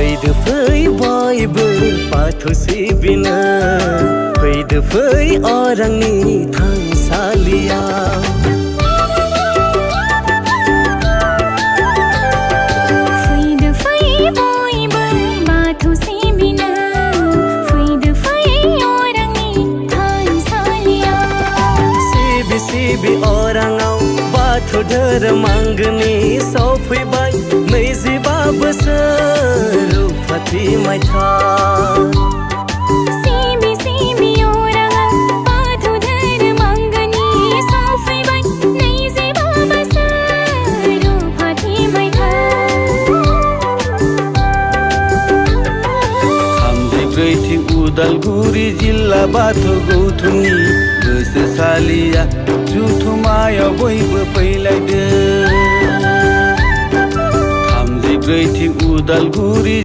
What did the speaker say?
फैदो फै बयबो बाथौ सिबिनो फैदो फै अरांनि थानसालियाव फैदो फै बयबो बाथौ सिबिनो फैदो फै अरांनि थानसालियाव सिबि सिबि अराङाव बाथौ धोरोमांगोनि सफैबाय 25 बोसोर रुफाथि मायथाइ सिबि सिबि अराङाव बाथौ धोरोमांगोनि सफैबाय 25 बोसोर रुफाथि मायथाइ 34थि उदालगुरि जिल्ला बाथौ गौथुमनि बोसोरसालिया जुथुमायाव बयबो फैलायदो 34थि उदालगुरि